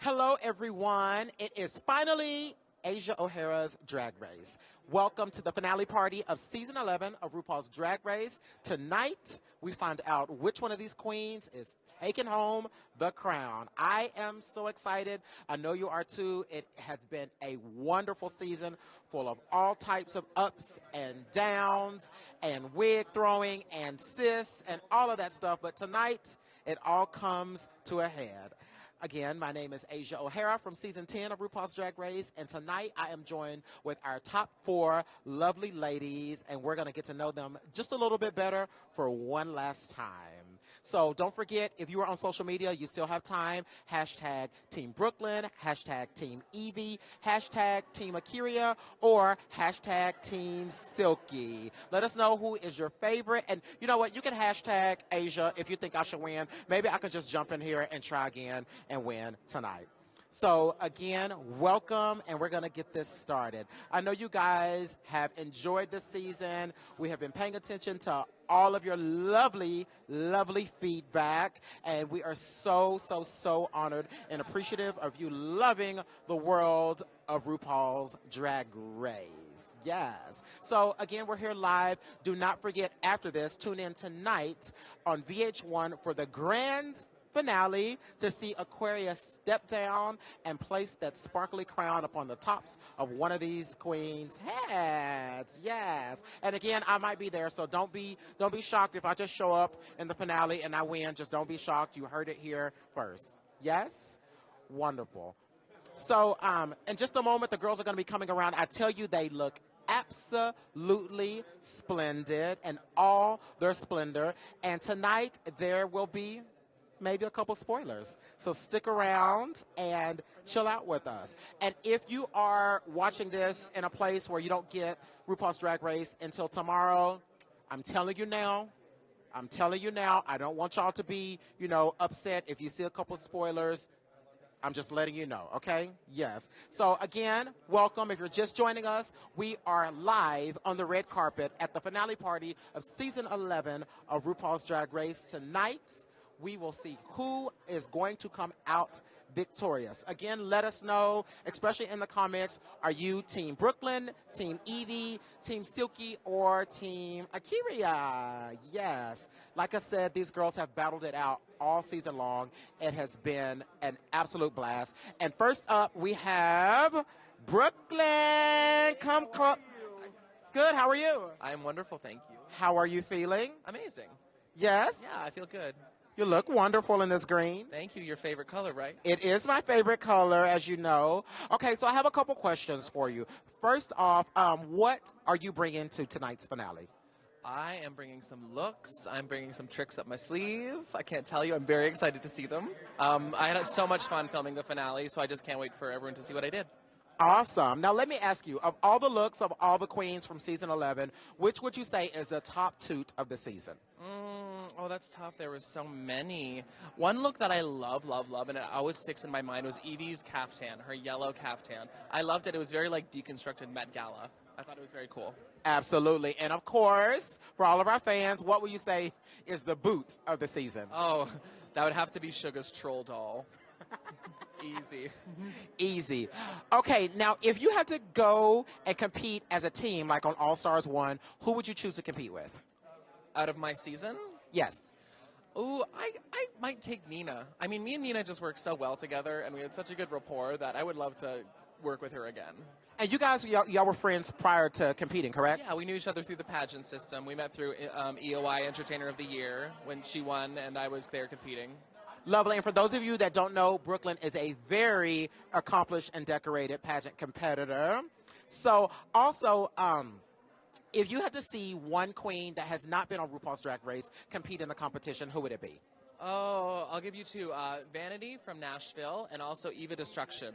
Hello, everyone. It is finally Asia O'Hara's Drag Race. Welcome to the finale party of season 11 of RuPaul's Drag Race. Tonight, we find out which one of these queens is taking home the crown. I am so excited. I know you are too. It has been a wonderful season full of all types of ups and downs and wig throwing and cis and all of that stuff. But tonight, it all comes to a head. Again, my name is Asia O'Hara from season 10 of RuPaul's Drag Race, and tonight I am joined with our top 4 lovely ladies, and we're going to get to know them just a little bit better for one last time. So don't forget, if you are on social media, you still have time. Hashtag Team Brooklyn, hashtag Team Evie, hashtag Team Akiria, or hashtag Team Silky. Let us know who is your favorite. And you know what? You can hashtag Asia if you think I should win. Maybe I can just jump in here and try again and win tonight. So again, welcome, and we're going to get this started. I know you guys have enjoyed this season. We have been paying attention to all of your lovely, lovely feedback, and we are so, so, so honored and appreciative of you loving the world of RuPaul's Drag Race. Yes. So, again, we're here live. Do not forget, after this, tune in tonight on VH1 for the grand finale to see Aquarius step down and place that sparkly crown upon the tops of one of these queens' heads. Yes. And again, I might be there, so don't be shocked if I just show up in the finale and I win. Just don't be shocked. You heard it here first. Yes? Wonderful. So, in just a moment, the girls are going to be coming around. I tell you, they look absolutely splendid in all their splendor. And tonight, there will be maybe a couple spoilers. So stick around and chill out with us. And if you are watching this in a place where you don't get RuPaul's Drag Race until tomorrow, I'm telling you now, I don't want y'all to be, upset if you see a couple spoilers. I'm just letting you know, okay? Yes. So, again, welcome. If you're just joining us, we are live on the red carpet at the finale party of season 11 of RuPaul's Drag Race. Tonight, we will see who is going to come out victorious. Again, let us know, especially in the comments, are you Team Brooklyn, Team Evie, Team Silky, or Team Akiria? Yes. Like I said, these girls have battled it out all season long. It has been an absolute blast. And first up, we have Brooklyn. Come close. Good. How are you? I'm wonderful, thank you. How are you feeling? Amazing. Yes? Yeah, I feel good. You look wonderful in this green. Thank you. Your favorite color, right? It is my favorite color, as you know. Okay, so I have a couple questions for you. First off, what are you bringing to tonight's finale? I am bringing some looks. I'm bringing some tricks up my sleeve. I can't tell you. I'm very excited to see them. I had so much fun filming the finale, so I just can't wait for everyone to see what I did. Awesome. Now, let me ask you, of all the looks of all the queens from season 11, which would you say is the top toot of the season? Oh, that's tough. There was so many. One look that I love, and it always sticks in my mind was Evie's caftan, her yellow caftan. I loved it. It was very, deconstructed Met Gala. I thought it was very cool. Absolutely. And, of course, for all of our fans, what would you say is the boot of the season? Oh, that would have to be Suga's troll doll. Easy. Easy. Okay, now, if you had to go and compete as a team, like on All Stars 1, who would you choose to compete with? Out of my season? Yes. Ooh, I might take Nina. I mean, me and Nina just work so well together, and we had such a good rapport that I would love to work with her again. And you guys, y'all were friends prior to competing, correct? Yeah, we knew each other through the pageant system. We met through EOI Entertainer of the Year when she won, and I was there competing. Lovely. And for those of you that don't know, Brooklyn is a very accomplished and decorated pageant competitor. So also, if you had to see one queen that has not been on RuPaul's Drag Race compete in the competition, who would it be? Oh, I'll give you two. Vanity from Nashville and also Eva Destruction,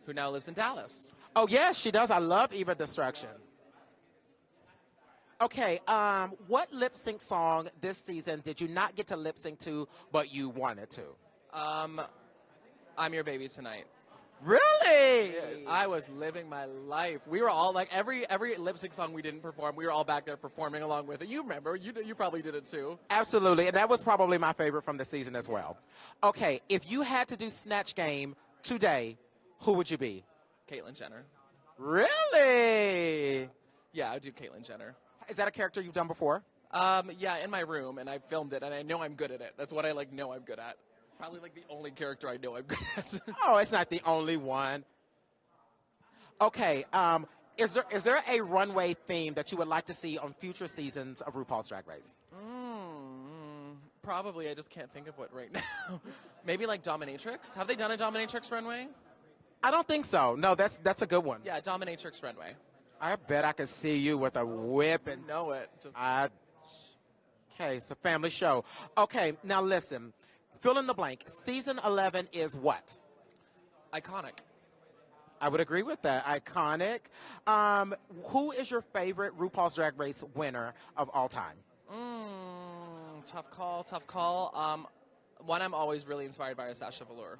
who now lives in Dallas. Oh, yes, she does. I love Eva Destruction. Okay, what lip sync song this season did you not get to lip sync to, but you wanted to? I'm Your Baby Tonight. Really? I was living my life. We were all every lip sync song we didn't perform, we were all back there performing along with it. You remember? You probably did it too. Absolutely, and that was probably my favorite from the season as well. Okay, if you had to do Snatch Game today, who would you be? Caitlyn Jenner. Really? Yeah, I would do Caitlyn Jenner. Is that a character you've done before? Yeah, in my room, and I filmed it, and I know I'm good at it. That's what I know I'm good at. Probably the only character I know I'm good at. Oh, it's not the only one. Okay, is there a runway theme that you would like to see on future seasons of RuPaul's Drag Race? Probably. I just can't think of what right now. Maybe Dominatrix. Have they done a Dominatrix runway? I don't think so. No, that's a good one. Yeah, Dominatrix runway. I bet I could see you with a whip and Know it. Okay, it's a family show. Okay, now listen. Fill in the blank. Season 11 is what? Iconic. I would agree with that. Iconic. Who is your favorite RuPaul's Drag Race winner of all time? Tough call. One I'm always really inspired by is Sasha Velour.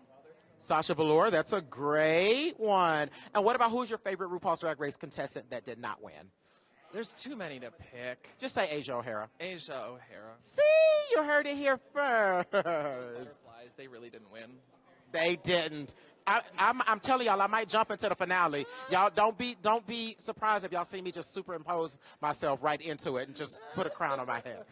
Sasha Velour, that's a great one. And what about who's your favorite RuPaul's Drag Race contestant that did not win? There's too many to pick. Just say Asia O'Hara. Asia O'Hara. See, you heard it here first. Butterflies, they really didn't win. They didn't. I'm telling y'all, I might jump into the finale. Y'all don't be surprised if y'all see me just superimpose myself right into it and just put a crown on my head.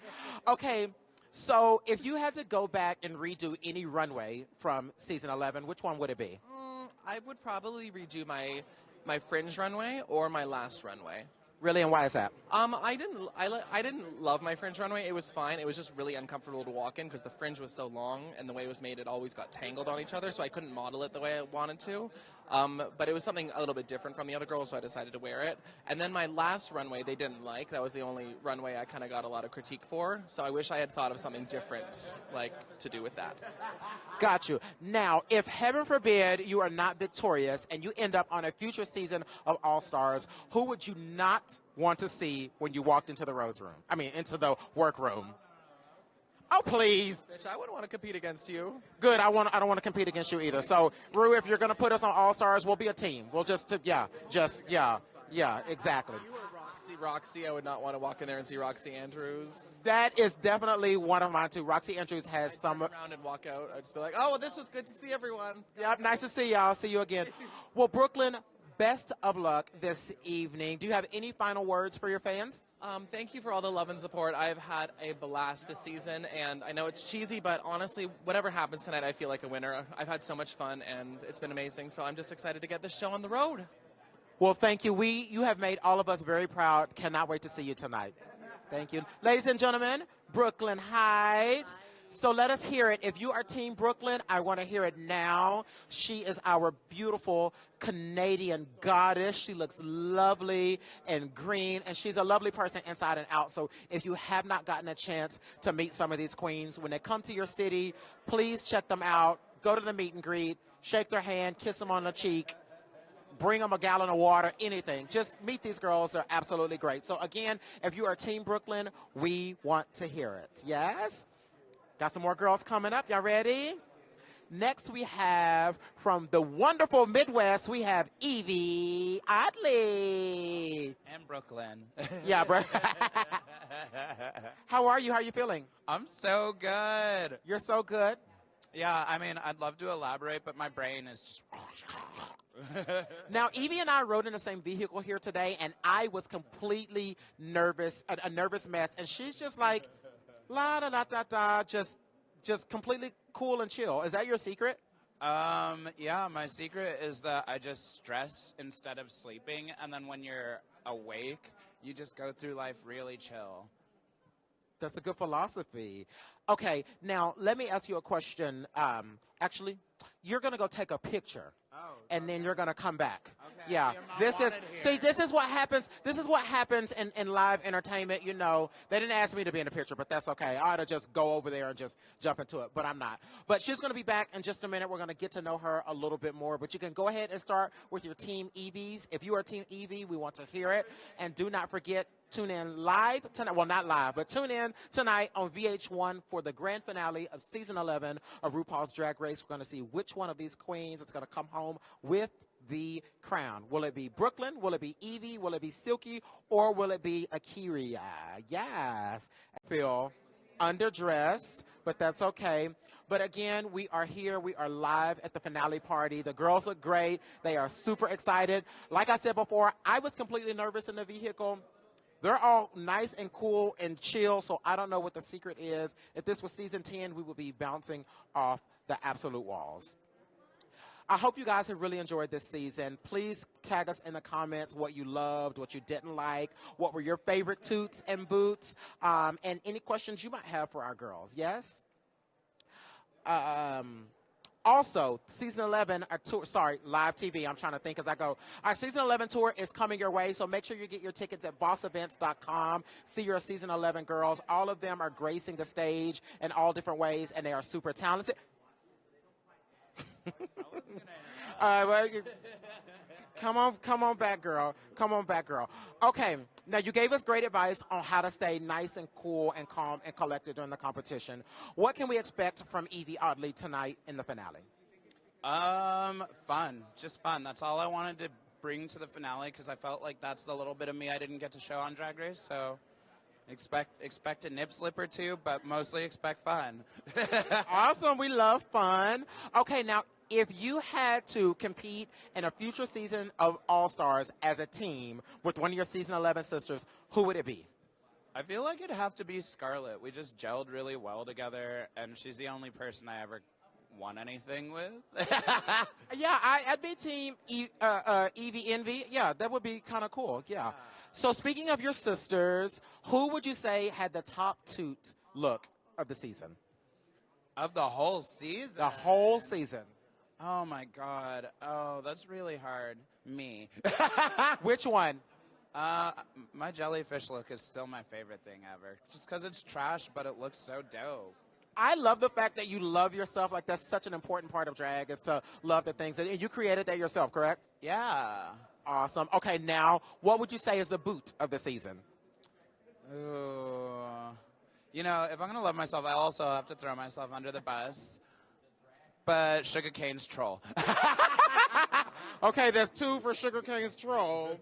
Okay, so if you had to go back and redo any runway from season 11, which one would it be? I would probably redo my Fringe runway or my last runway. Really, and why is that? I didn't love my Fringe runway. It was fine. It was just really uncomfortable to walk in because the fringe was so long and the way it was made, it always got tangled on each other, so I couldn't model it the way I wanted to. But it was something a little bit different from the other girls, so I decided to wear it. And then my last runway, they didn't like. That was the only runway I kind of got a lot of critique for. So I wish I had thought of something different, to do with that. Got you. Now, if heaven forbid you are not victorious and you end up on a future season of All Stars, who would you not want to see when you walked into the into the workroom? Oh, please. Bitch, I wouldn't want to compete against you. Good. I don't want to compete against you either. So, Rue, if you're going to put us on All Stars, we'll be a team. We'll exactly. You were Roxy. I would not want to walk in there and see Roxy Andrews. That is definitely one of mine, too. Roxy Andrews has some... around and walk out. I'd just be like, oh, well, this was good to see everyone. Yep, nice to see y'all. See you again. Well, Brooklyn, best of luck this evening. Do you have any final words for your fans? Thank you for all the love and support. I've had a blast this season, and I know it's cheesy, but honestly, whatever happens tonight, I feel like a winner. I've had so much fun, and it's been amazing, so I'm just excited to get this show on the road. Well, thank you. You have made all of us very proud. Cannot wait to see you tonight. Thank you. Ladies and gentlemen, Brooklyn Heights. So let us hear it. If you are Team Brooklyn, I want to hear it now. She is our beautiful Canadian goddess. She looks lovely and green, and she's a lovely person inside and out. So if you have not gotten a chance to meet some of these queens, when they come to your city, please check them out. Go to the meet and greet, shake their hand, kiss them on the cheek, bring them a gallon of water, anything. Just meet these girls. They're absolutely great. So again, if you are Team Brooklyn, we want to hear it. Yes? Got some more girls coming up. Y'all ready? Next, we have from the wonderful Midwest, we have Evie Oddly. And Brooklyn. Yeah, bro. How are you? How are you feeling? I'm so good. You're so good. Yeah, I'd love to elaborate, but my brain is just... Now, Evie and I rode in the same vehicle here today, and I was completely nervous, a nervous mess. And she's just like, la da da da da, just completely cool and chill. Is that your secret? Yeah, my secret is that I just stress instead of sleeping, and then when you're awake, you just go through life really chill. That's a good philosophy. Okay, now let me ask you a question. Actually, you're gonna go take a picture, and then you're gonna come back. Okay. Yeah, this is what happens. This is what happens in live entertainment. You know, they didn't ask me to be in the picture, but that's okay. I ought to just go over there and just jump into it, but I'm not. But she's gonna be back in just a minute. We're gonna get to know her a little bit more. But you can go ahead and start with your Team Evies. If you are Team Evie, we want to hear it, and do not forget. Tune in live tonight. Well, not live, but tune in tonight on VH1 for the grand finale of season 11 of RuPaul's Drag Race. We're going to see which one of these queens is going to come home with the crown. Will it be Brooklyn? Will it be Evie? Will it be Silky? Or will it be Akira? Yes. I feel underdressed, but that's okay. But again, we are here. We are live at the finale party. The girls look great. They are super excited. Like I said before, I was completely nervous in the vehicle. They're all nice and cool and chill, so I don't know what the secret is. If this was season 10, we would be bouncing off the absolute walls. I hope you guys have really enjoyed this season. Please tag us in the comments what you loved, what you didn't like, what were your favorite toots and boots, and any questions you might have for our girls. Yes? Also, season 11, live TV, I'm trying to think as I go. Our season 11 tour is coming your way, so make sure you get your tickets at bossevents.com. See your season 11 girls. All of them are gracing the stage in all different ways, and they are super talented. Well, come on back, girl. Come on back, girl. Okay, now you gave us great advice on how to stay nice and cool and calm and collected during the competition. What can we expect from Evie Oddly tonight in the finale? Fun. Just fun. That's all I wanted to bring to the finale because I felt like that's the little bit of me I didn't get to show on Drag Race, so expect a nip slip or two, but mostly expect fun. Awesome. We love fun. Okay, now, if you had to compete in a future season of All-Stars as a team with one of your season 11 sisters, who would it be? I feel like it'd have to be Scarlett. We just gelled really well together, and she's the only person I ever won anything with. Yeah, I'd be team Evie Envy. Yeah, that would be kind of cool. Yeah. So speaking of your sisters, who would you say had the top toot look of the season? Of the whole season? The whole season. Oh, my God. Oh, that's really hard. Me. Which one? My jellyfish look is still my favorite thing ever. Just because it's trash, but it looks so dope. I love the fact that you love yourself. Like, that's such an important part of drag is to love the things. And you created that yourself, correct? Yeah. Awesome. Okay, now, what would you say is the boot of the season? Ooh. You know, if I'm going to love myself, I also have to throw myself under the bus. But Sugarcane's troll. Okay, there's 2 for Sugarcane's troll.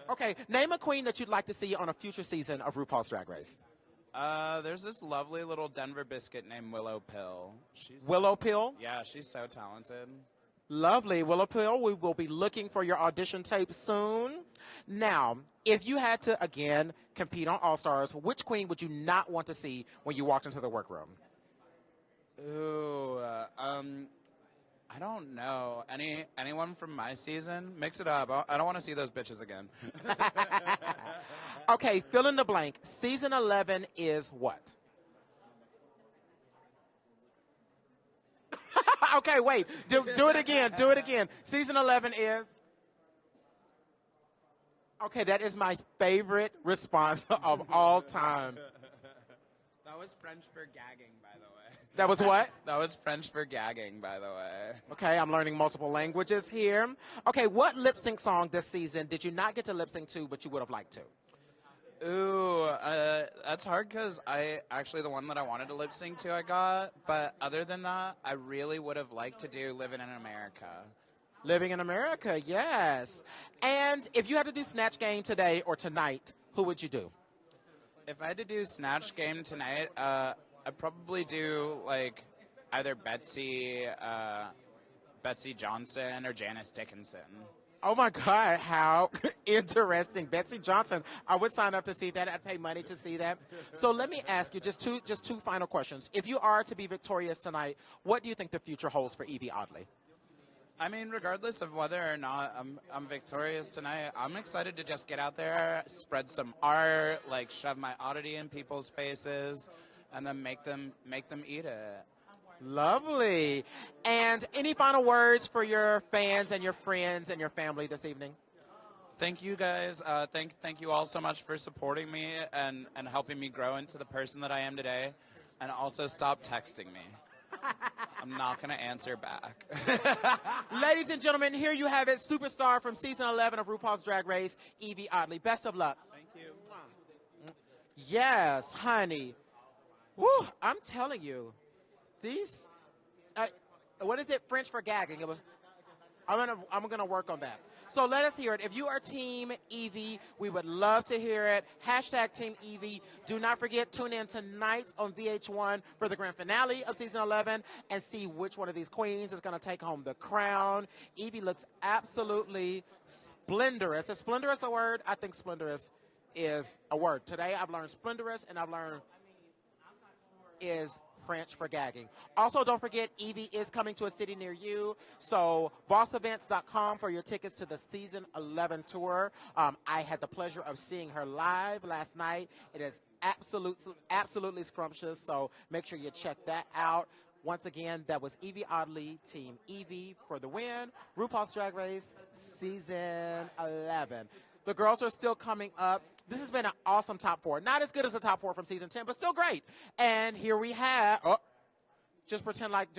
Okay, name a queen that you'd like to see on a future season of RuPaul's Drag Race. There's this lovely little Denver biscuit named Willow Pill. Willow Pill? Yeah, she's so talented. Lovely. Willow Pill, we will be looking for your audition tape soon. Now, if you had to, again, compete on All-Stars, which queen would you not want to see when you walked into the workroom? Ooh, I don't know. Anyone from my season? Mix it up. I don't want to see those bitches again. Okay, fill in the blank. Season 11 is what? Okay, wait. Do it again. Do it again. Season 11 is? Okay, that is my favorite response of all time. That was French for gagging, by the way. That was what? That was French for gagging, by the way. Okay, I'm learning multiple languages here. Okay, what lip sync song this season did you not get to lip sync to, but you would have liked to? Ooh, that's hard because the one that I wanted to lip sync to I got. But other than that, I really would have liked to do Living in America. Living in America, yes. And if you had to do Snatch Game today or tonight, who would you do? If I had to do Snatch Game tonight, I'd probably do like either Betsy Johnson or Janice Dickinson. Oh my God, how interesting. Betsy Johnson, I would sign up to see that. I'd pay money to see that. So let me ask you just two final questions. If you are to be victorious tonight, what do you think the future holds for Evie Oddly? I mean, regardless of whether or not I'm victorious tonight, I'm excited to just get out there, spread some art, like shove my oddity in people's faces, and then make them eat it. Lovely. And any final words for your fans and your friends and your family this evening? Thank you guys. Thank you all so much for supporting me and helping me grow into the person that I am today. And also stop texting me. I'm not going to answer back. Ladies and gentlemen, here you have it. Superstar from season 11 of RuPaul's Drag Race, Evie Oddly. Best of luck. Thank you. Yes, honey. Woo, I'm telling you. These, what is it? French for gagging. I'm gonna work on that. So let us hear it. If you are Team Evie, we would love to hear it. Hashtag Team Evie. Do not forget, tune in tonight on VH1 for the grand finale of season 11 and see which one of these queens is gonna take home the crown. Evie looks absolutely splendorous. Is splendorous a word? I think splendorous is a word. Today I've learned splendorous and I've learned is French for gagging. Also, don't forget, Evie is coming to a city near you. So, bossevents.com for your tickets to the season 11 tour. I had the pleasure of seeing her live last night. It is absolutely scrumptious. So, make sure you check that out. Once again, that was Evie Oddly, Team Evie for the win. RuPaul's Drag Race, season 11. The girls are still coming up. This has been an awesome top four. Not as good as the top four from season 10, but still great. And here we have. Oh, just pretend like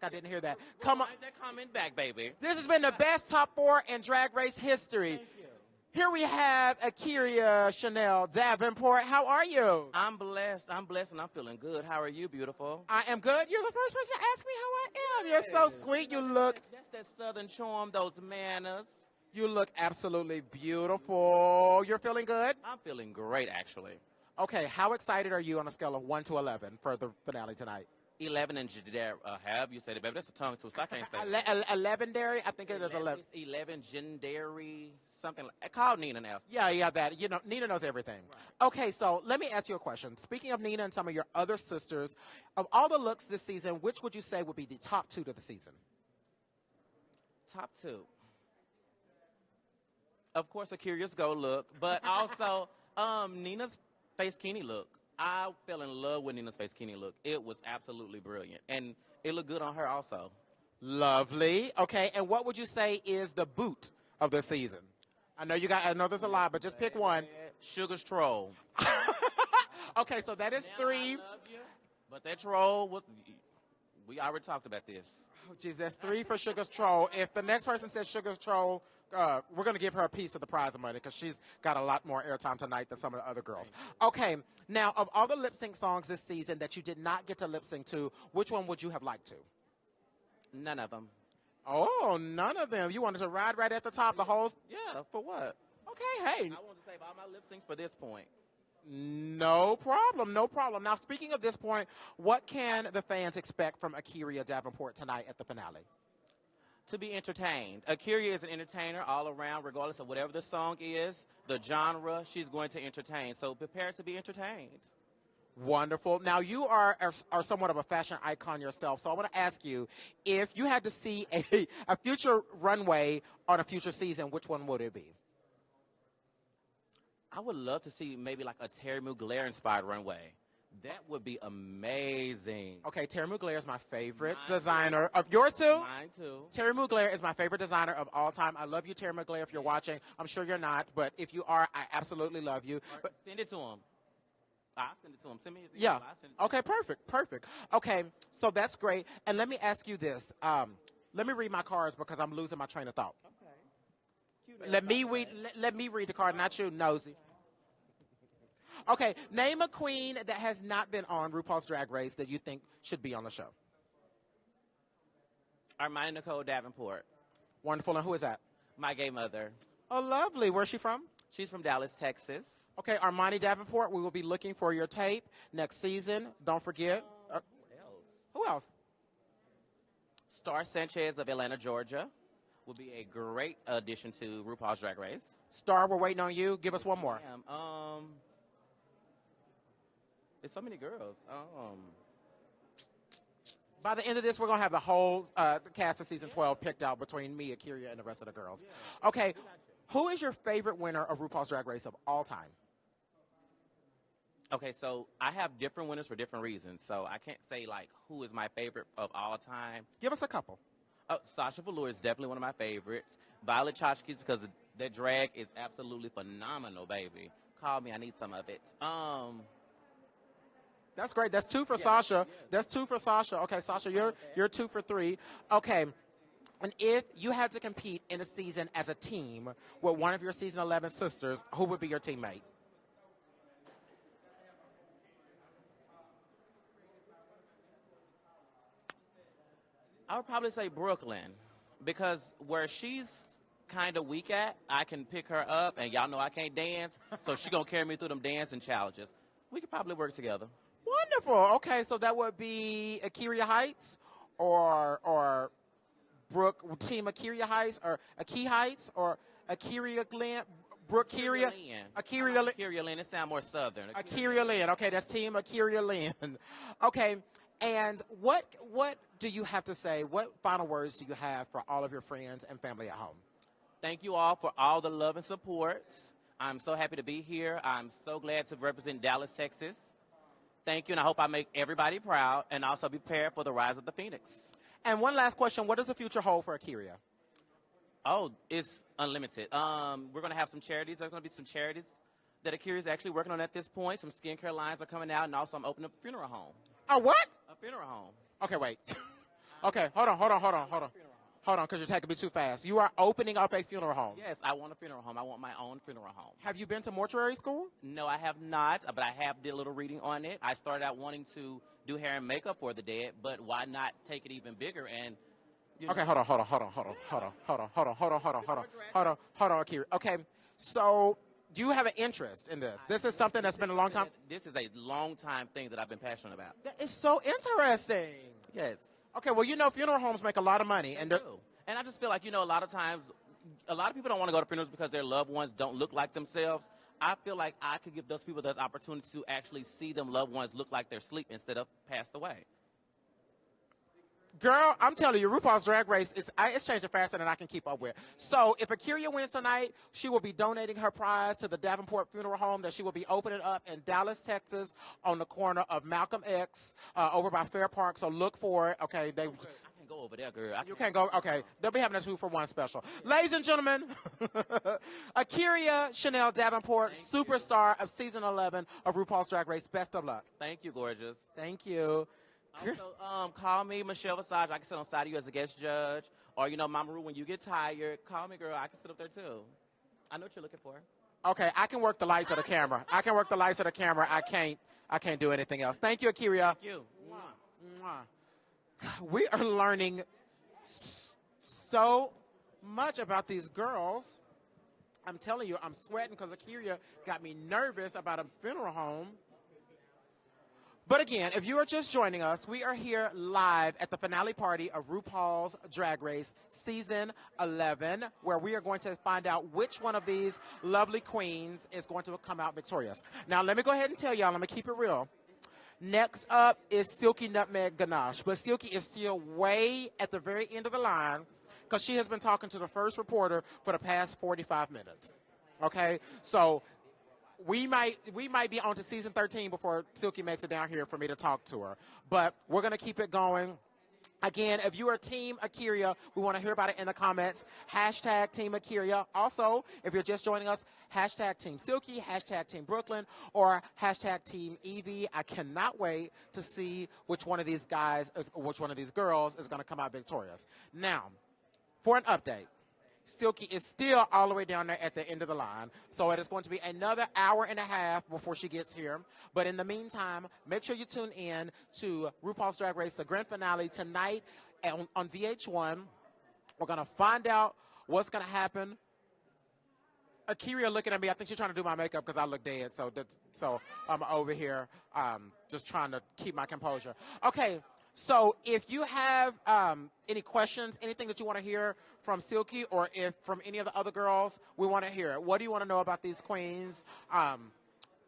I didn't hear that. Come on, they're coming back, baby. this has been the best top four in Drag Race history. Thank you. Here we have Akiria Chanel Davenport. How are you? I'm blessed, and I'm feeling good. How are you, beautiful? I am good. You're the first person to ask me how I am. You're so sweet. You look That's that southern charm, those manners. absolutely beautiful. You're feeling good? I'm feeling great, actually. Okay, how excited are you on a scale of 1 to 11 for the finale tonight? 11 and have you said it, baby? That's a tongue twister. I can't say it. 11-dary? I think it is 11. It's 11 legendary, something like. Call Nina now. Yeah, that. You know, Nina knows everything. Okay, so let me ask you a question. Speaking of Nina and some of your other sisters, of all the looks this season, which would you say would be the top two to the season? Top two. Of course, Akira's Go look, but also Nina's Face Kini look. I fell in love with Nina's Face Kini look. It was absolutely brilliant, and it looked good on her also. Lovely. Okay, and what would you say is the boot of the season? I know there's a lot, but just pick one. Sugar's Troll. Okay, so that is 3. I love you, but that troll was. We already talked about this. Oh, geez, that's 3 for Sugar's Troll. If the next person says Sugar's Troll, we're going to give her a piece of the prize of money because she's got a lot more airtime tonight than some of the other girls. Okay, now, of all the lip sync songs this season that you did not get to lip sync to, which one would you have liked to? None of them. Oh, none of them. You wanted to ride right at the top the whole... Yeah, for what? Okay, hey. I wanted to save all my lip syncs for this point. No problem. Now, speaking of this point, what can the fans expect from Akiria Davenport tonight at the finale? To be entertained. Akira is an entertainer all around, regardless of whatever the song is, the genre, she's going to entertain. So prepare to be entertained. Wonderful. Now, you are somewhat of a fashion icon yourself, so I want to ask you, if you had to see a future runway on a future season, which one would it be? I would love to see maybe like a Terry Mugler-inspired runway. That would be amazing. Okay, Terry Mugler is my favorite designer. Of yours too? Mine too. Terry Mugler is my favorite designer of all time. I love you, Terry Mugler, if you're watching. I'm sure you're not, but if you are, I absolutely love you. But Send it to him. I'll send it to him. Send me his yeah. email. I'll send it to Okay, perfect. Okay, so that's great. And let me ask you this. Let me read my cards because I'm losing my train of thought. Okay. Let me read the card, not you, nosy. Okay, name a queen that has not been on RuPaul's Drag Race that you think should be on the show. Armani Nicole Davenport, Wonderful, and who is that? my gay mother. Oh, lovely. Where's she from? She's from Dallas, Texas. Okay, Armani Davenport, we will be looking for your tape next season. Don't forget. Who else? Star Sanchez of Atlanta, Georgia, will be a great addition to RuPaul's Drag Race. Star, we're waiting on you. Give us one more. There's so many girls. By the end of this, we're going to have the whole cast of season 12 picked out between me, Akiria, and the rest of the girls. Okay, who is your favorite winner of RuPaul's Drag Race of all time? Okay, so I have different winners for different reasons. So I can't say, like, who is my favorite of all time. Give us a couple. Sasha Velour is definitely one of my favorites. Violet Chachki's because their drag is absolutely phenomenal, baby. Call me, I need some of it. That's great. That's 2 for Sasha. That's 2 for Sasha. Okay, Sasha, you're 2 for 3. Okay. And if you had to compete in a season as a team with one of your season 11 sisters, who would be your teammate? I would probably say Brooklyn because where she's kind of weak at, I can pick her up, and y'all know I can't dance, so she gonna carry me through them dancing challenges. We could probably work together. Wonderful. Okay, so that would be Akiria Heights or Brooke, Team Akiria Heights or Aki Heights or Akiria Glen, Brooke Kiria. Akiria Lynn. Akiria Lynn. It sounds more southern. Akiria Lynn. Okay, that's Team Akiria Lynn. Okay, and what do you have to say? What final words do you have for all of your friends and family at home? Thank you all for all the love and support. I'm so happy to be here. I'm so glad to represent Dallas, Texas. Thank you, and I hope I make everybody proud, and also be prepared for the rise of the Phoenix. And one last question: what does the future hold for Akiria? Oh, it's unlimited. We're going to have some charities. There's going to be some charities that Akira is actually working on at this point. Some skincare lines are coming out, and also I'm opening up a funeral home. A what? A funeral home. Okay, wait. Okay, hold on, because you're taking me too fast. You are opening up a funeral home. Yes, I want a funeral home. I want my own funeral home. Have you been to mortuary school? No, I have not, but I have did a little reading on it. I started out wanting to do hair and makeup for the dead, but why not take it even bigger and Okay, hold on, Akira. Okay, so you have an interest in this. This is something that's been a long time. This is a long time thing that I've been passionate about. That is so interesting. Yes. Okay, well, you know, funeral homes make a lot of money, and They do. And I just feel like, a lot of times, a lot of people don't want to go to funerals because their loved ones don't look like themselves. I feel like I could give those people the opportunity to actually see them loved ones look like they're asleep instead of passed away. Girl, I'm telling you, RuPaul's Drag Race it's changing faster than I can keep up with. So if Akiria wins tonight, she will be donating her prize to the Davenport Funeral Home that she will be opening up in Dallas, Texas, on the corner of Malcolm X, over by Fair Park. So look for it. Okay, I can't go over there, girl. You can't go. Okay, they'll be having a 2-for-1 special. Ladies and gentlemen, Akiria Chanel Davenport, superstar of season 11 of RuPaul's Drag Race. Best of luck. Thank you, gorgeous. Thank you. Also, call me Michelle Visage. I can sit on side of you as a guest judge. Or, Mama Ru, when you get tired, call me, girl. I can sit up there, too. I know what you're looking for. Okay, I can work the lights of the camera. I can't do anything else. Thank you, Akiria. Thank you. Mwah. We are learning so much about these girls. I'm telling you, I'm sweating because Akiria got me nervous about a funeral home. But again, if you are just joining us, we are here live at the finale party of RuPaul's Drag Race Season 11, where we are going to find out which one of these lovely queens is going to come out victorious. Now, let me go ahead and tell y'all, let me keep it real. Next up is Silky Nutmeg Ganache, but Silky is still way at the very end of the line because she has been talking to the first reporter for the past 45 minutes. Okay? So we might be on to season 13 before Silky makes it down here for me to talk to her. But we're going to keep it going. Again, if you are Team Akiria, we want to hear about it in the comments. Hashtag Team Akiria. Also, if you're just joining us, hashtag Team Silky, hashtag Team Brooklyn, or hashtag Team Evie. I cannot wait to see which one of these girls is going to come out victorious. Now, for an update. Silky is still all the way down there at the end of the line. So it is going to be another hour and a half before she gets here. But in the meantime, make sure you tune in to RuPaul's Drag Race, the grand finale tonight on VH1. We're going to find out what's going to happen. Akiria looking at me. I think she's trying to do my makeup because I look dead. So I'm over here just trying to keep my composure. Okay. So if you have any questions, anything that you want to hear from Silky or if from any of the other girls, we want to hear it. What do you want to know about these queens?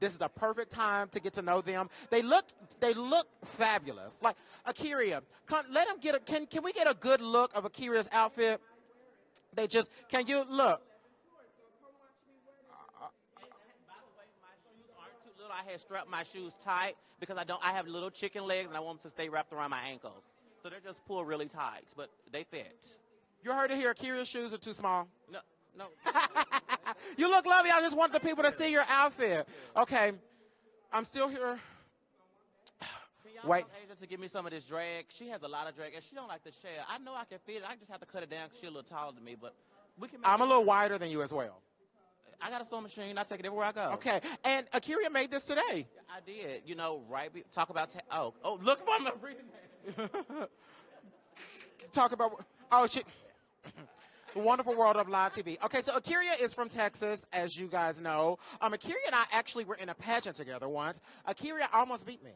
This is a perfect time to get to know them. They look fabulous. Like Akiria, can we get a good look of Akiria's outfit? Can you look? I had strapped my shoes tight because I have little chicken legs and I want them to stay wrapped around my ankles. So they're just pulled really tight, but they fit. You heard it here. Akira's shoes are too small. No. You look lovely. I just want the people to see your outfit. Okay. I'm still here. Wait. Tell Asia to give me some of this drag. She has a lot of drag and she don't like to share. I know I can fit it. I just have to cut it down because she's a little taller than me, but we can make I'm a little wider than you as well. I got a sewing machine. I take it everywhere I go. Okay. And Akiria made this today. I did. Talk about... look for my breathing. Talk about... The wonderful world of live TV. Okay, so Akira is from Texas, as you guys know. Akira and I actually were in a pageant together once. Akira almost beat me.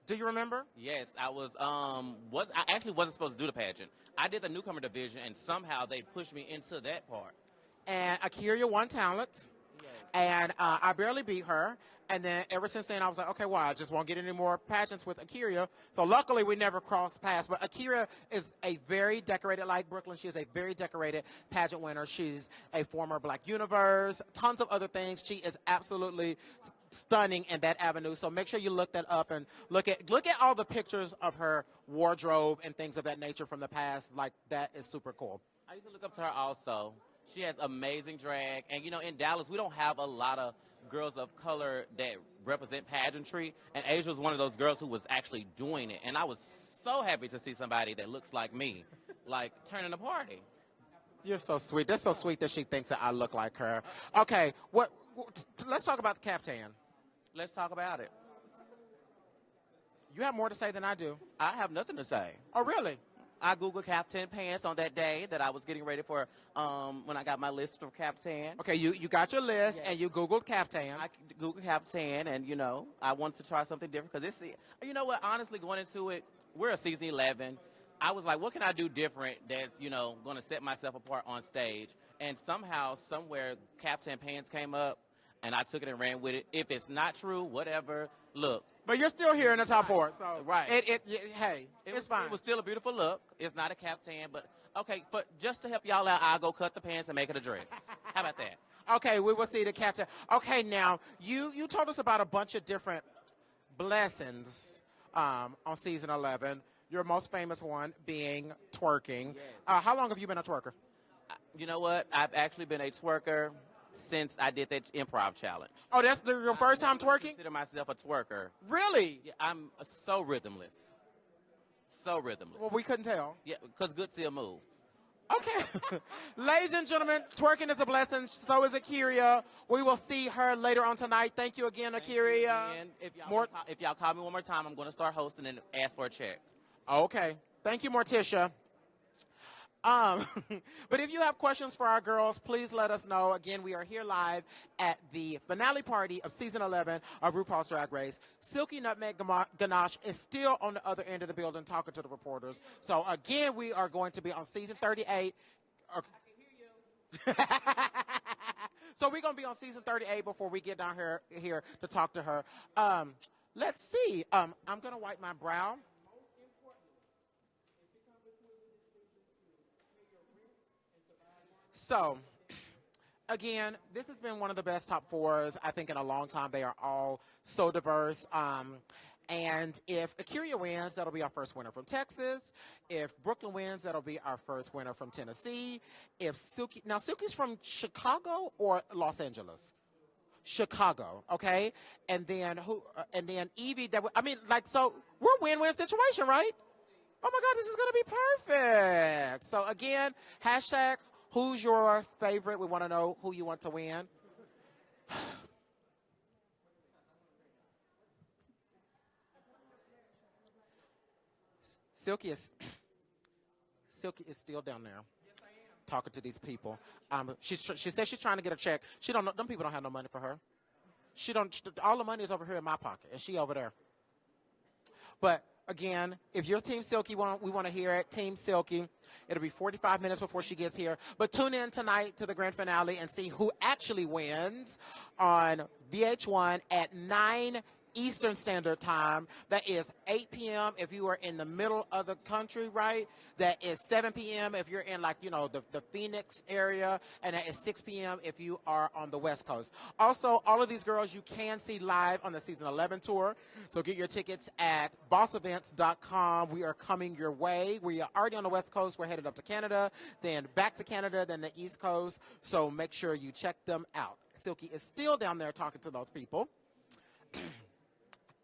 Do you remember? Yes, I I actually wasn't supposed to do the pageant. I did the newcomer division, and somehow they pushed me into that part. And Akira won talent, and I barely beat her. And then ever since then, I was like, okay, well, I just won't get any more pageants with Akira. So luckily, we never crossed paths. But Akira is a very decorated, like Brooklyn, she is a very decorated pageant winner. She's a former Black Universe, tons of other things. She is absolutely stunning in that avenue. So make sure you look that up and look at all the pictures of her wardrobe and things of that nature from the past. Like, that is super cool. I used to look up to her also. She has amazing drag. And, in Dallas, we don't have a lot of girls of color that represent pageantry. And Asia was one of those girls who was actually doing it. And I was so happy to see somebody that looks like me, like, turning the party. You're so sweet. That's so sweet that she thinks that I look like her. Okay, let's talk about the caftan. Let's talk about it. You have more to say than I do. I have nothing to say. Oh, really? I Googled caftan pants on that day that I was getting ready for when I got my list of caftan. Okay, you got your list, Yes. and you Googled caftan. I Googled caftan, and, I wanted to try something different because you know what, honestly, going into it, we're a season 11. I was like, what can I do different that's, going to set myself apart on stage? And somehow, somewhere, caftan pants came up, and I took it and ran with it. If it's not true, whatever, look. But you're still here in the top four, so Right. It's fine. It was still a beautiful look. It's not a caftan, but okay. But just to help y'all out, I'll go cut the pants and make it a dress. How about that? Okay, we will see the caftan. Okay, now you told us about a bunch of different blessings on season 11. Your most famous one being twerking. Yes. How long have you been a twerker? You know what? I've actually been a twerker since I did that improv challenge. Oh, that's your first time I twerking? consider myself a twerker. Really? Yeah, I'm so rhythmless. So rhythmless. Well, we couldn't tell. Yeah, because good see a move. Okay. Ladies and gentlemen, twerking is a blessing. So is Akira. We will see her later on tonight. Thank you again, Akira. And if y'all call me one more time, I'm going to start hosting and ask for a check. Okay. Thank you, Morticia. But if you have questions for our girls, please let us know. Again, we are here live at the finale party of season 11 of RuPaul's Drag Race. Silky Nutmeg Ganache is still on the other end of the building talking to the reporters. So again, we are going to be on season 38. I can hear you. So we're going to be on season 38 before we get down here to talk to her. Let's see. I'm going to wipe my brow. So, again, this has been one of the best top fours, I think, in a long time. They are all so diverse. And if Akira wins, that'll be our first winner from Texas. If Brooklyn wins, that'll be our first winner from Tennessee. If Silky's from Chicago or Los Angeles? Chicago, okay? And then Evie, so we're a win-win situation, right? Oh my God, this is going to be perfect. So again, hashtag who's your favorite? We want to know who you want to win. Silky is still down there. Yes, I am. Talking to these people. She says she's trying to get a check. Them people don't have no money for her. All the money is over here in my pocket, and she over there. But again, if you're Team Silky, we want to hear it. Team Silky. It'll be 45 minutes before she gets here. But tune in tonight to the grand finale and see who actually wins on VH1 at 9 Eastern Standard Time. That is 8 p.m. if you are in the middle of the country, right? That is 7 p.m. if you're in the Phoenix area, and that is 6 p.m. if you are on the West Coast. Also, all of these girls you can see live on the season 11 tour. So get your tickets at bossevents.com. We are coming your way. We are already on the West Coast. We're headed up to Canada, then back to Canada, then the East Coast. So make sure you check them out. Silky is still down there talking to those people.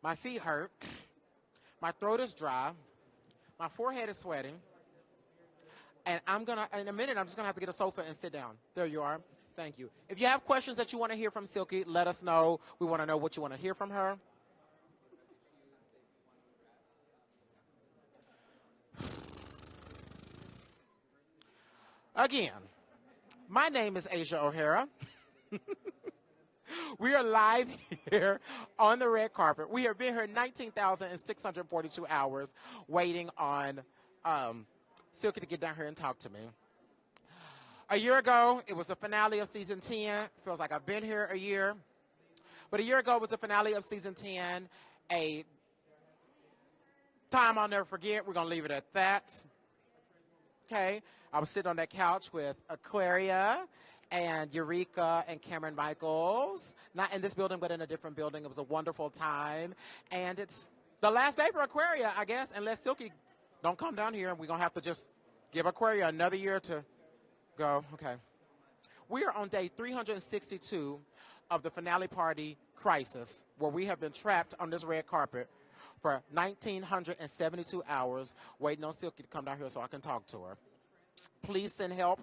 My feet hurt. My throat is dry. My forehead is sweating. And in a minute, I'm just going to have to get a sofa and sit down. There you are. Thank you. If you have questions that you want to hear from Silky, let us know. We want to know what you want to hear from her. Again, my name is Asia O'Hara. We are live here on the red carpet. We have been here 19,642 hours waiting on Silky to get down here and talk to me. A year ago, it was the finale of season 10. Feels like I've been here a year. But a year ago was the finale of season 10. A time I'll never forget. We're going to leave it at that. Okay. I was sitting on that couch with Aquaria and Eureka and Cameron Michaels. Not in this building, but in a different building. It was a wonderful time. And it's the last day for Aquaria, I guess, unless Silky don't come down here. And we're going to have to just give Aquaria another year to go. Okay. We are on day 362 of the finale party Crisis, where we have been trapped on this red carpet for 1,972 hours waiting on Silky to come down here so I can talk to her. Please send help,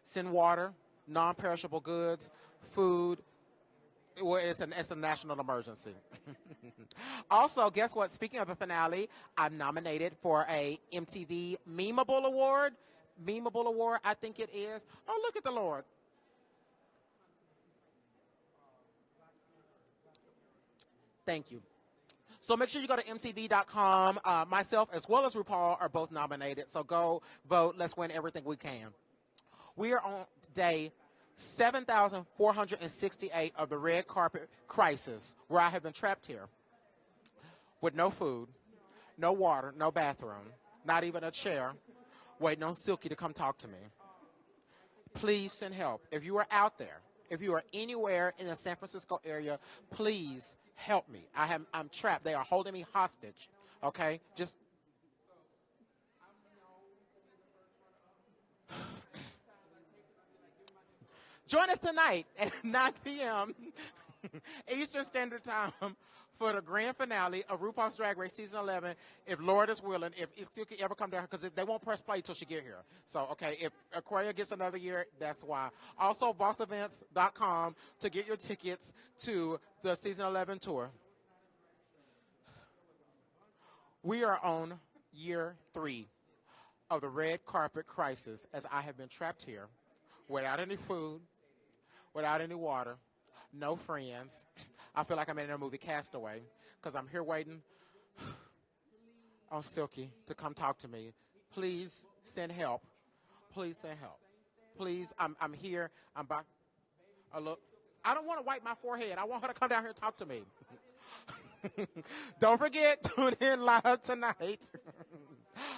send water, non-perishable goods, food. Well, it's a national emergency. Also, guess what? Speaking of the finale, I'm nominated for a MTV Memeable Award. Memeable Award, I think it is. Oh, look at the Lord. Thank you. So make sure you go to MTV.com. Myself as well as RuPaul are both nominated. So go vote. Let's win everything we can. We are on day 7,468 of the red carpet crisis, where I have been trapped here with no food, no water, no bathroom, not even a chair, waiting on Silky to come talk to me. Please send help. If you are out there, if you are anywhere in the San Francisco area, please help me. I'm trapped. They are holding me hostage. Okay? Just join us tonight at 9 p.m. Eastern Standard Time for the grand finale of RuPaul's Drag Race Season 11, if Lord is willing, if Silky ever come down, because they won't press play till she get here. So, okay, if Aquaria gets another year, that's why. Also, bossevents.com to get your tickets to the Season 11 tour. We are on year 3 of the red carpet crisis, as I have been trapped here without any food, without any water, no friends. I feel like I'm in a movie Castaway, because I'm here waiting on Silky to come talk to me. Please send help. Please send help. Please, I'm here. I'm back. Look, I don't want to wipe my forehead. I want her to come down here and talk to me. Don't forget, tune in live tonight.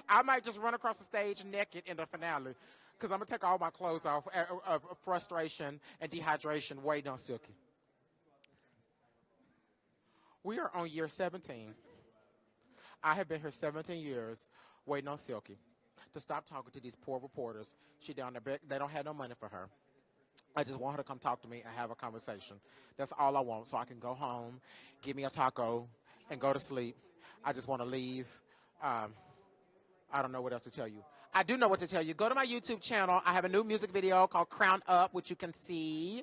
I might just run across the stage naked in the finale, because I'm going to take all my clothes off of frustration and dehydration waiting on Silky. We are on year 17. I have been here 17 years waiting on Silky to stop talking to these poor reporters. She down there, they don't have no money for her. I just want her to come talk to me and have a conversation. That's all I want, so I can go home, give me a taco, and go to sleep. I just want to leave. I don't know what else to tell you. I do know what to tell you. Go to my YouTube channel. I have a new music video called Crown Up, which you can see.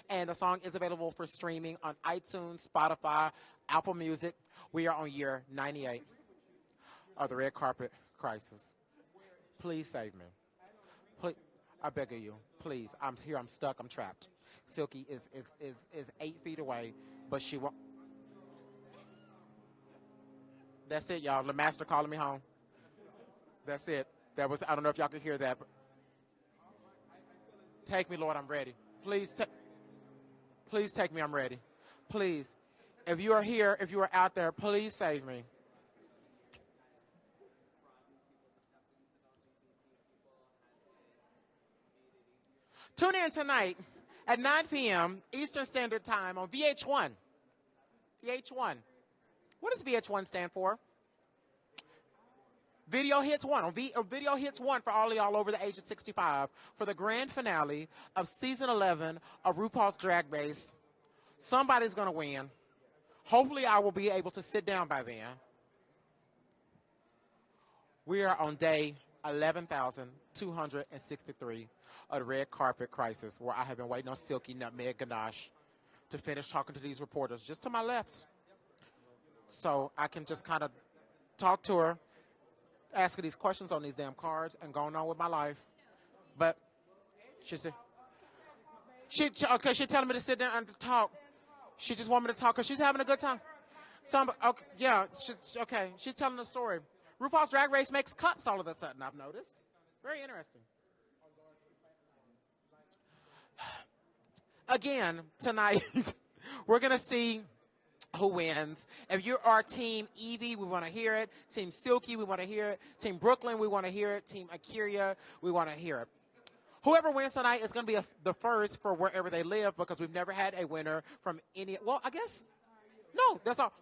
And the song is available for streaming on iTunes, Spotify, Apple Music. We are on year 98 of the red carpet crisis. Please save me. Please, I beg of you. Please. I'm here. I'm stuck. I'm trapped. Silky is 8 feet away, but she won't. That's it, y'all. The master calling me home. That's it. That was, I don't know if y'all could hear that, but take me, Lord, I'm ready. Please take me, I'm ready. Please. If you are here, if you are out there, please save me. Tune in tonight at 9 p.m. Eastern Standard Time on VH1. VH1. What does VH1 stand for? Video Hits 1. Video Hits 1 for all of y'all over the age of 65 for the grand finale of Season 11 of RuPaul's Drag Race. Somebody's going to win. Hopefully, I will be able to sit down by then. We are on day 11,263 of the red carpet crisis, where I have been waiting on Silky Nutmeg Ganache to finish talking to these reporters just to my left. So I can just kind of talk to her, ask her these questions on these damn cards, and going on with my life. But She said, okay, she's telling me to sit down and to talk. She just want me to talk because she's having a good time. Okay, yeah, okay, she's telling the story. RuPaul's Drag Race makes cups all of a sudden, I've noticed. Very interesting. Again, tonight, we're going to see who wins. If you are Team Evie, we want to hear it. Team Silky, we want to hear it. Team Brooklyn, we want to hear it. Team Akira, we want to hear it. Whoever wins tonight is going to be the first for wherever they live because we've never had a winner from any. Well, I guess no. That's all.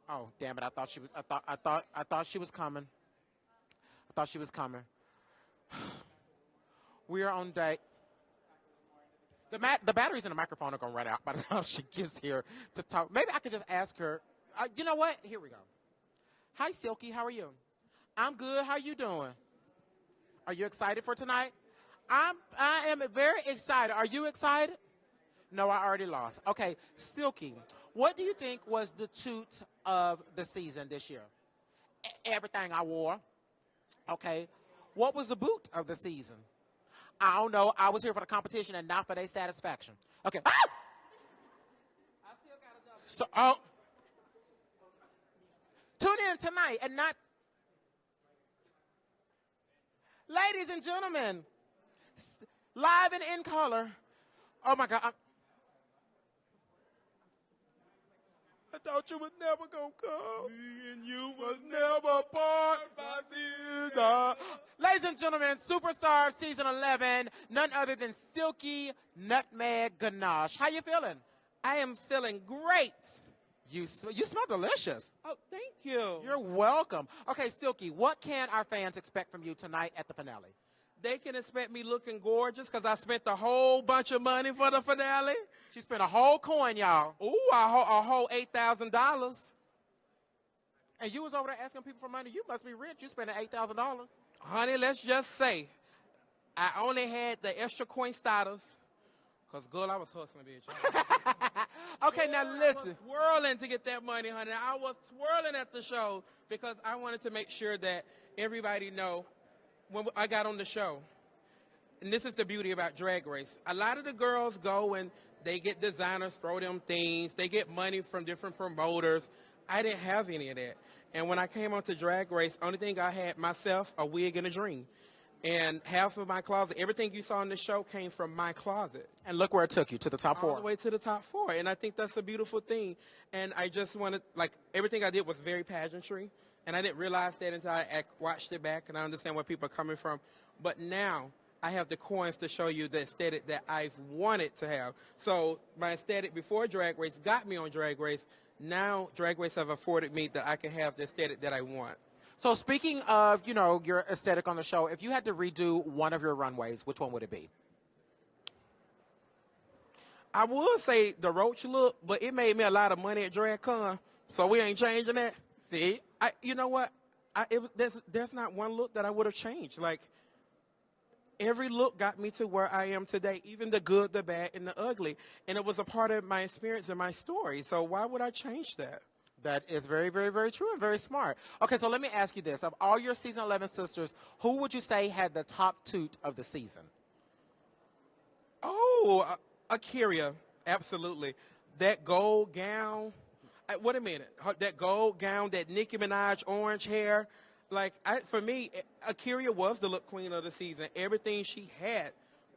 Oh, damn it! I thought she was. I thought she was coming. I thought she was coming. We are on date. The batteries in the microphone are going to run out by the time she gets here to talk. Maybe I could just ask her. You know what? Here we go. Hi, Silky. How are you? I'm good. How you doing? Are you excited for tonight? I am very excited. Are you excited? No, I already lost. Okay, Silky, what do you think was the toot of the season this year? Everything I wore. Okay. What was the boot of the season? I don't know. I was here for the competition and not for their satisfaction. Okay. Ah! So, tune in tonight and not. Ladies and gentlemen, live and in color. Oh my God. I thought you was never going to come. Me and you was never part by season. Ladies and gentlemen, Superstar Season 11, none other than Silky Nutmeg Ganache. How you feeling? I am feeling great. You smell delicious. Oh, thank you. You're welcome. Okay, Silky, what can our fans expect from you tonight at the finale? They can expect me looking gorgeous because I spent a whole bunch of money for the finale. She spent a whole coin, y'all. Ooh, a whole $8,000. And you was over there asking people for money. You must be rich. You spending $8,000. Honey, let's just say I only had the extra coin starters because, girl, I was hustling, bitch. Okay, now listen. I was swirling to get that money, honey. I was swirling at the show because I wanted to make sure that everybody know when I got on the show. And this is the beauty about Drag Race. A lot of the girls go and they get designers, throw them things. They get money from different promoters. I didn't have any of that. And when I came onto Drag Race, only thing I had myself, a wig and a dream. And half of my closet, everything you saw in the show came from my closet. And look where it took you, to the top four. All the way to the top four. And I think that's a beautiful thing. And I just wanted, like, everything I did was very pageantry. And I didn't realize that until I watched it back and I understand where people are coming from. But now I have the coins to show you the aesthetic that I've wanted to have. So my aesthetic before Drag Race got me on Drag Race. Now Drag Race have afforded me that I can have the aesthetic that I want. So speaking of, you know, your aesthetic on the show, if you had to redo one of your runways, which one would it be? I would say the roach look, but it made me a lot of money at DragCon, so we ain't changing that. See? You know what? There's not one look that I would have changed. Like, every look got me to where I am today, even the good, the bad, and the ugly. And it was a part of my experience and my story. So why would I change that? That is very, very, very true and very smart. Okay, so let me ask you this. Of all your Season 11 sisters, who would you say had the top toot of the season? Oh, Akira, absolutely. That gold gown. Wait a minute. That gold gown, that Nicki Minaj orange hair. Like, for me, Akira was the look queen of the season. Everything she had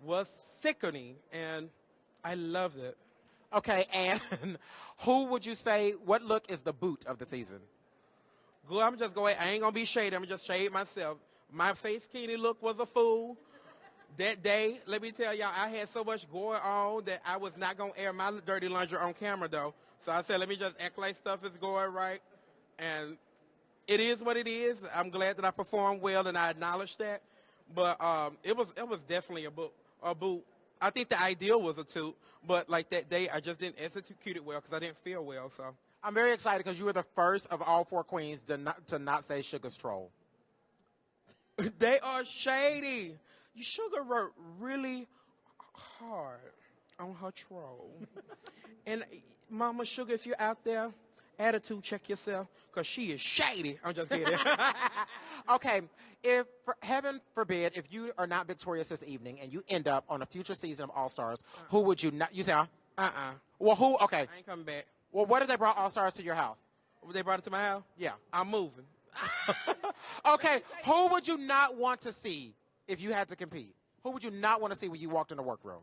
was sickening, and I loved it. Okay, and who would you say, what look is the boot of the season? Good, I'm just going, I ain't going to be shady. I'm going to just shade myself. My face bikini look was a fool. That day, let me tell y'all, I had so much going on that I was not going to air my dirty laundry on camera, though. So I said, let me just act like stuff is going right. And it is what it is. I'm glad that I performed well and I acknowledge that. But it was definitely a boot. I think the ideal was a toot, but like that day, I just didn't execute it well because I didn't feel well. So I'm very excited because you were the first of all four queens to not say Sugar's troll. They are shady. Sugar worked really hard on her troll. And Mama Sugar, if you're out there, attitude, check yourself, because she is shady. I'm just kidding. Okay, if heaven forbid, if you are not victorious this evening and you end up on a future season of All Stars, who would you not? You say, huh? Well, who? Okay. I ain't coming back. Well, what if they brought All Stars to your house? They brought it to my house? Yeah. I'm moving. Okay, who would you not want to see if you had to compete? Who would you not want to see when you walked in the workroom?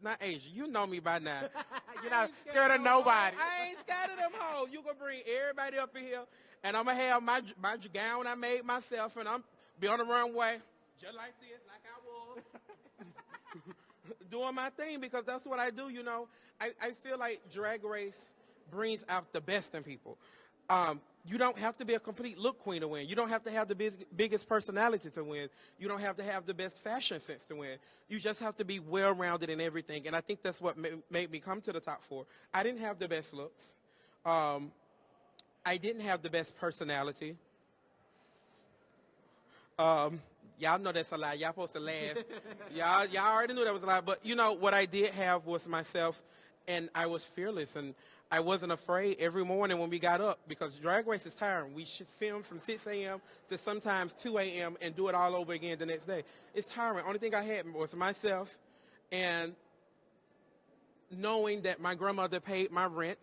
Not Asia. You know me by now. You're not scared of nobody. I ain't scared of them hoes. You gonna bring everybody up in here, and I'm gonna have my gown I made myself, and I'm be on the runway just like this, like I was, doing my thing, because that's what I do. You know, I feel like Drag Race brings out the best in people. You don't have to be a complete look queen to win. You don't have to have the biggest personality to win. You don't have to have the best fashion sense to win. You just have to be well-rounded in everything. And I think that's what made me come to the top 4. I didn't have the best looks. I didn't have the best personality. Y'all know that's a lie. Y'all supposed to laugh. y'all already knew that was a lie. But, you know, what I did have was myself, and I was fearless, and I wasn't afraid every morning when we got up, because Drag Race is tiring. We should film from 6 a.m. to sometimes 2 a.m. and do it all over again the next day. It's tiring. Only thing I had was myself, and knowing that my grandmother paid my rent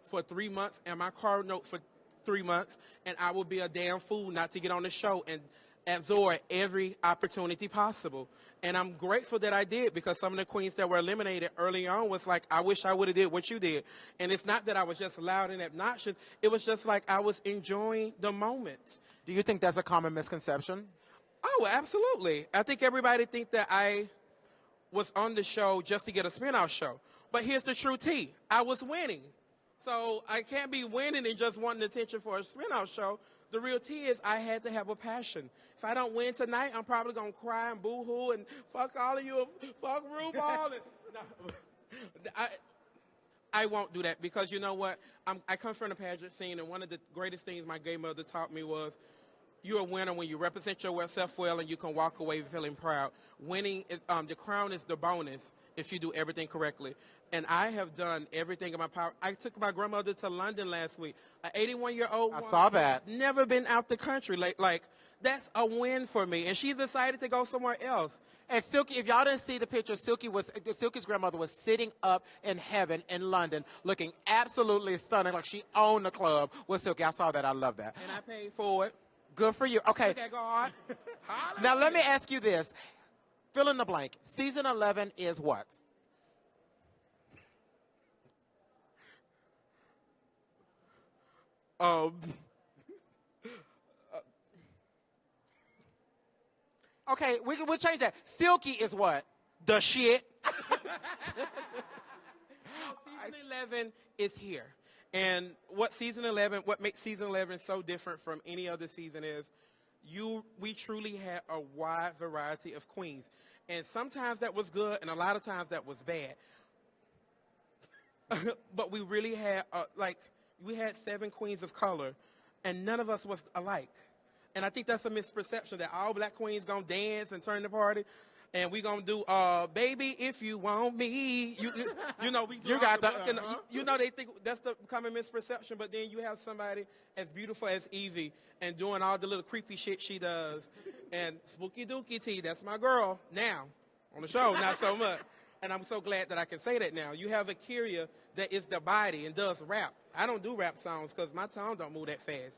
for 3 months and my car note for 3 months, and I would be a damn fool not to get on the show and absorb every opportunity possible. And I'm grateful that I did, because some of the queens that were eliminated early on was like, I wish I would have did what you did. And it's not that I was just loud and obnoxious. It was just like I was enjoying the moment. Do you think that's a common misconception? Oh, absolutely. I think everybody think that I was on the show just to get a spin-off show. But here's the true tea. I was winning. So I can't be winning and just wanting attention for a spin-off show. The real tea is I had to have a passion. If I don't win tonight, I'm probably going to cry and boo-hoo and fuck all of you, fuck RuPaul. I won't do that, because you know what? I come from the pageant scene, and one of the greatest things my gay mother taught me was you're a winner when you represent yourself well and you can walk away feeling proud. Winning, the crown is the bonus if you do everything correctly. And I have done everything in my power. I took my grandmother to London last week. An 81-year-old woman. I saw that. Never been out the country. Like that's a win for me. And she decided to go somewhere else. And Silky, if y'all didn't see the picture, Silky's grandmother was sitting up in heaven in London, looking absolutely stunning, like she owned the club with Silky. I saw that. I love that. And I paid for it. Good for you. Okay. Look at God. Now let me ask you this. Fill in the blank. Season 11 is what? Okay, we'll change that. Silky is what? The shit. Season 11 is here. And what makes season 11 so different from any other season is we truly had a wide variety of queens. And sometimes that was good, and a lot of times that was bad. But we really had, we had 7 queens of color, and none of us was alike. And I think that's a misperception that all black queens gonna dance and turn the party, and we gonna do "Baby If You Want Me." You know we. You got that. You know they think that's the common misperception, but then you have somebody as beautiful as Evie and doing all the little creepy shit she does, and Spooky Dookie T. That's my girl now on the show, not so much. And I'm so glad that I can say that now. You have Akira that is the body and does rap. I don't do rap songs because my tongue don't move that fast.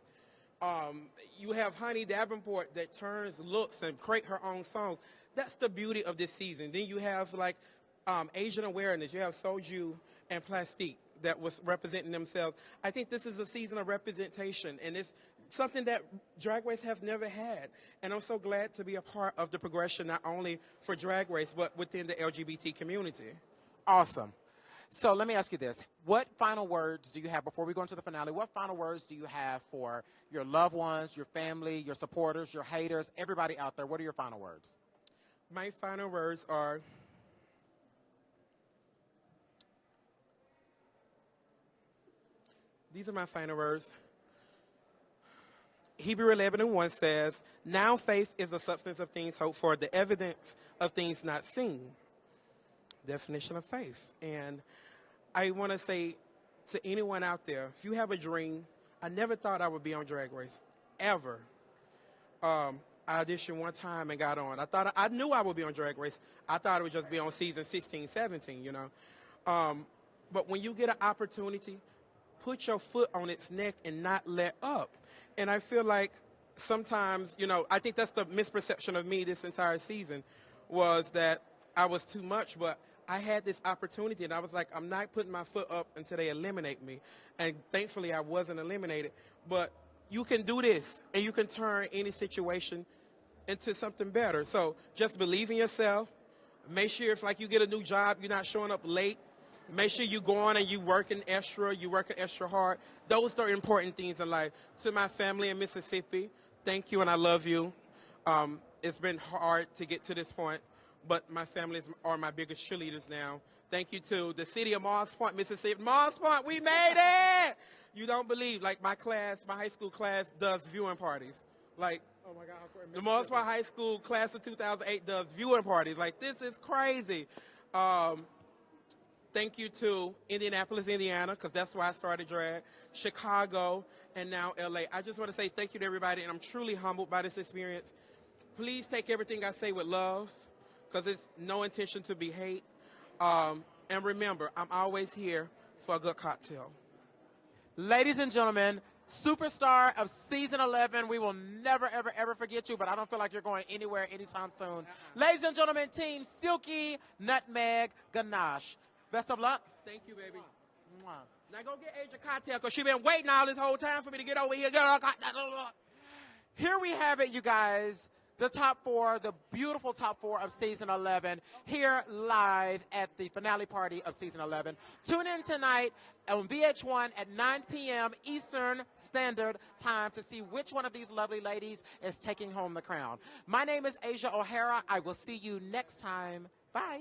You have Honey Davenport that turns looks and create her own songs. That's the beauty of this season. Then you have Asian awareness. You have Soju and Plastique that was representing themselves. I think this is a season of representation, and it's something that Drag Race have never had. And I'm so glad to be a part of the progression, not only for Drag Race, but within the LGBT community. Awesome. So let me ask you this. What final words do you have before we go into the finale? What final words do you have for your loved ones, your family, your supporters, your haters, everybody out there? What are your final words? My final words are, these are my final words. Hebrew 11:1 says, "Now faith is the substance of things hoped for, the evidence of things not seen." Definition of faith. And I want to say to anyone out there, if you have a dream, I never thought I would be on Drag Race, ever. I auditioned one time and got on. I knew I would be on Drag Race. I thought it would just be on season 16, 17, you know. But when you get an opportunity, put your foot on its neck and not let up. And I feel like sometimes, you know, I think that's the misperception of me this entire season, was that I was too much, but I had this opportunity, and I was like, I'm not putting my foot up until they eliminate me. And thankfully, I wasn't eliminated. But you can do this, and you can turn any situation into something better. So just believe in yourself. Make sure if, like, you get a new job, you're not showing up late. Make sure you go on and you working extra hard. Those are important things in life. To my family in Mississippi, thank you, and I love you. It's been hard to get to this point, but my family are my biggest cheerleaders now. Thank you to the city of Mars Point, Mississippi. Mars Point, we made it! You don't believe, like, my high school class does viewing parties. Like, oh my God, the Mars Point High School class of 2008 does viewing parties. Like, this is crazy. Thank you to Indianapolis, Indiana, because that's where I started drag, Chicago, and now LA. I just want to say thank you to everybody, and I'm truly humbled by this experience. Please take everything I say with love, because it's no intention to be hate. And remember, I'm always here for a good cocktail. Ladies and gentlemen, superstar of season 11. We will never, ever, ever forget you, but I don't feel like you're going anywhere anytime soon. Ladies and gentlemen, team Silky, Nutmeg, Ganache. Best of luck. Thank you, baby. Mwah. Now go get Asia a cocktail, because she been waiting all this whole time for me to get over here. Here we have it, you guys. The top four, the beautiful top four of season 11, here live at the finale party of season 11. Tune in tonight on VH1 at 9 p.m. Eastern Standard Time to see which one of these lovely ladies is taking home the crown. My name is Asia O'Hara. I will see you next time. Bye.